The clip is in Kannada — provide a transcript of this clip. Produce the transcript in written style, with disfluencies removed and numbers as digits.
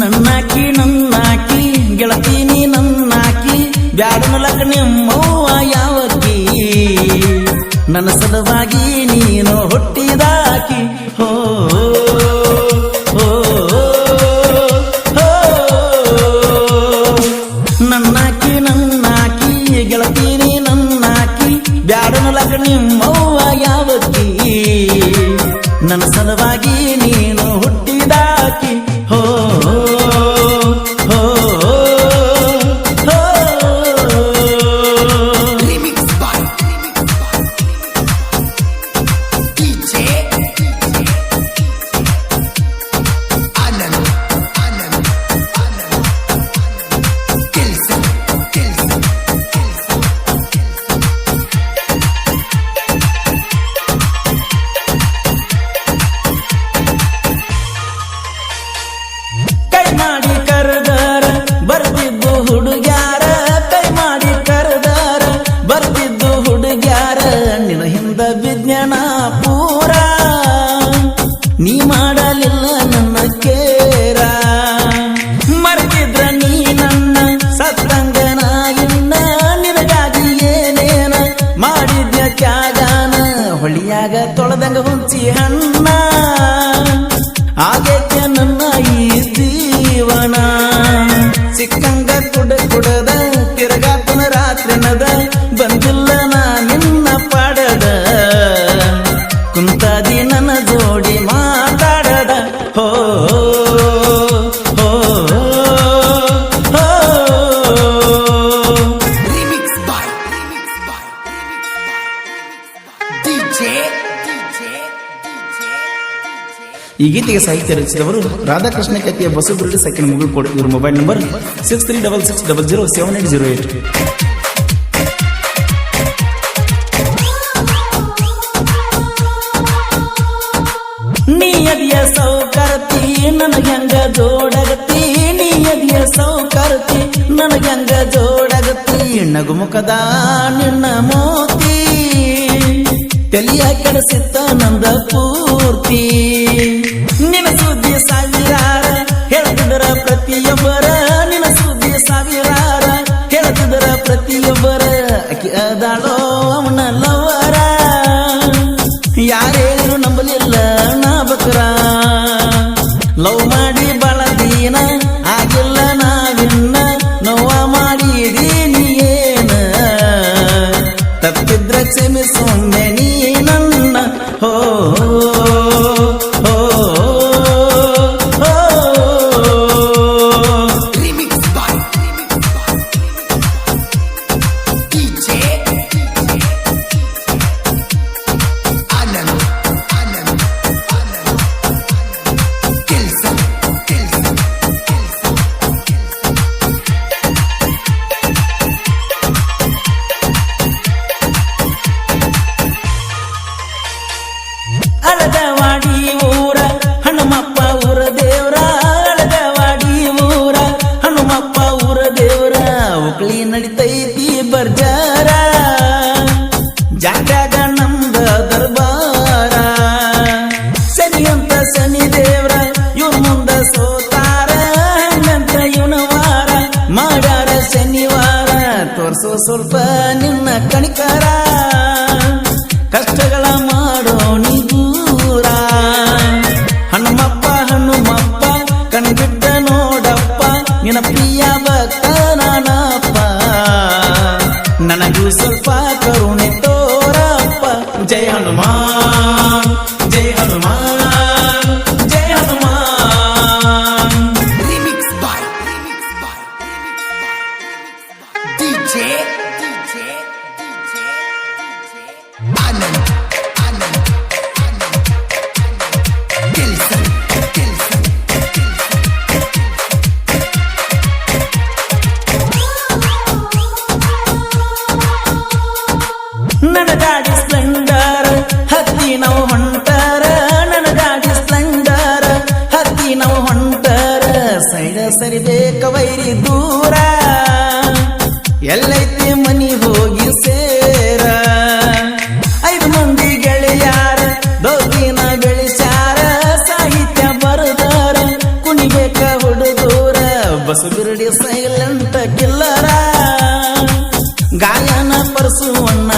ನನ್ನಾಕಿ ನನ್ನಾಕಿ ಗೆಳತೀನಿ ನನ್ನಾಕಿ ಬ್ಯಾಡನಲಕ ನಿಮ್ಮವ್ವ ಯಾವಕಿ ನನ್ನ ಸಲುವಾಗಿ ನೀನು ಹುಟ್ಟಿದಾಕಿ ಹೋ ನನ್ನಾಕಿ ನನ್ನಾಕಿ ಗೆಳತೀನಿ ನನ್ನಾಕಿ ಬ್ಯಾಡನಲಕ ನಿಮ್ಮವ್ವ ಯಾವಕಿ ನನ್ನ ಸಲುವಾಗಿ ನೀನು ಹುಟ್ಟಿದಾಕಿ ಹೋ ಮಾಡಿ ಕರೆದಾರ ಬರ್ತಿದ್ದು ಹುಡುಗ್ಯಾರ ಕೈ ಮಾಡಿ ಕರೆದಾರ ಬರ್ತಿದ್ದು ಹುಡುಗ್ಯಾರ ನಿನ್ನ ಹಿಂದ ವಿಜ್ಞಾನ ಪೂರ ನೀ ಮಾಡಲಿಲ್ಲ ನನ್ನ ಕೇರ ಮರೆತಿದ್ರ ನೀ ನನ್ನ ಸತ್ತಂಗನ ಇನ್ನ ನಿನಗಾಗಿ ಏನೇನ ಮಾಡಿದ್ಯ ತ್ಯಾಗಾನ ಹೊಳಿಯಾಗ ತೊಳೆದಂಗ ಹುಂಚಿ ಹಣ್ಣ ಆಗೇತ್ಯ ನನ್ನ ಈ ಜೀವನ ಸಿಕ್ಕಂಗ ಕುಡದ ತಿರುಗಾತನ ರಾತ್ರಿನದ ಬಂದಿಲ್ಲ ನಾ ನಿನ್ನ ಪಡದ ಕುಂತಾದಿ ನನ್ನ ಜೋಡಿ ಮಾತಾಡದ ಹೋ ಈ ಗೀತೆಗೆ ಸಾಹಿತ್ಯ ರಚಿಸಿದವರು ರಾಧಾಕೃಷ್ಣ ಕತ್ತಿಯ ಬಸವಗುರುಡಿ ಸೆಕೆಂಡ್ ಮುಗುಳ್ಕೋಡ್. ಇವ್ರ ಮೊಬೈಲ್ ನಂಬರ್ 6366000808. ನೀಯದಿಯ ಸೌಕರ್ತಿ ನನಗಂಗ ಜೋಡಗತಿ ನೀಯದಿಯ ಸೌಕರ್ತಿ ನನಗಂಗ ಜೋಡಗತಿ ನಗುಮುಖದ ನಿನ್ನ ಮೋತಿ ತಲಿಯ ಕೆಡಿಸಿತ್ತ ನಂದ ಪೂರ್ತಿ ನಿನ್ನ ಸುದ್ದಿ ಸಾವಿರಾರ ಹೇಳ್ತಿದ್ದರ ಪ್ರತಿಯೊಬ್ಬರ ನಿನ್ನ ಸುದ್ದಿ ಸಾವಿರಾರ ಹೇಳ್ತಿದ್ದರ ಪ್ರತಿಯೊಬ್ಬರ ಅಕ್ಕಿ ಅದಾಳೋ ಅವನ ಲವರ ಯಾರೇನು ನಂಬಲಿಲ್ಲ ನಾ ಬಕರ ಲವ್ ಮಾಡಿ ಬಳದೀನ ಆಗಿಲ್ಲ ನಾವಿನ್ನ ನೋವ ಮಾಡಿದೀನಿ ಏನ ತಪ್ಪಿದ್ರ ಕ್ಷಮಿಸೊಮ್ಮೆ ನೀ ನನ್ನ ಹೋ ಅಳದವಾಡಿ ಊರ ಹನುಮಪ್ಪ ಊರ ದೇವ್ರ ಅಳದವಾಡಿ ಊರ ಹನುಮಪ್ಪ ಊರ ದೇವ್ರ ಉಕ್ಳಿ ನಡಿತೈತಿ ಬರ್ಜಾರ ಜಾಗ ನಮ್ದ ದರ್ಬಾರ ಶನಿ ಅಂತ ಶನಿ ದೇವ್ರ ಇವ್ರ ಮುಂದ ಸೋತಾರ ಹಂಗಂತ ಇವನ ವಾರ ಮಾಡ್ಯಾರ ಶನಿವಾರ ತೋರ್ಸೋ ಸ್ವಲ್ಪ ನಿನ್ನ ಕಣಿಕರ ಕಷ್ಟಗಳ ಮಾಡೋ ನೀ ದೂರ ಹನುಮಪ್ಪ ಹನುಮಪ್ಪ ಕಣ್ಬಿಟ್ಟ ನೋಡಪ್ಪ ನಿನ್ನ ಪ್ರಿಯ ಭಕ್ತ ನಾನಪ್ಪ ನನಗೂ ಸ್ವಲ್ಪ ಕರುಣೆ ತೋರಪ್ಪ ಜಯ ಹನುಮಾನ್ ಜಯ ಹನುಮಾನ್ ಜಯ ಹನುಮಾನ್. ನನ್ನ ಗಾಡಿ ಸ್ಪ್ಲೆಂಡರ್ ಹತ್ತಿ ನಾವು ಹೊಂಟಾರ ನನ್ನ ಗಾಡಿ ಸ್ಪ್ಲೆಂಡರ್ ಹತ್ತಿ ನಾವು ಹೊಂಟಾರ ಸೈಡ ಸರಿಬೇಕ ವೈರಿ ದೂರ ಎಲ್ಲೈತಿ ಮನಿ ಹೋಗಿ ಸೇರ 5 ಮಂದಿ ಗೆಳೆಯಾರ ದೋಗಿನ ಬೆಳೆಸಾರ ಸಾಹಿತ್ಯ ಬರದಾರ ಕುಣಿಬೇಕ ಹುಡುಗೂರ ಬಸಬಿರಡಿ ಸೈಲೆಂಟ್ ಕಿಲ್ಲರ ಗಾಯನ ಪರಸುವನ್ನ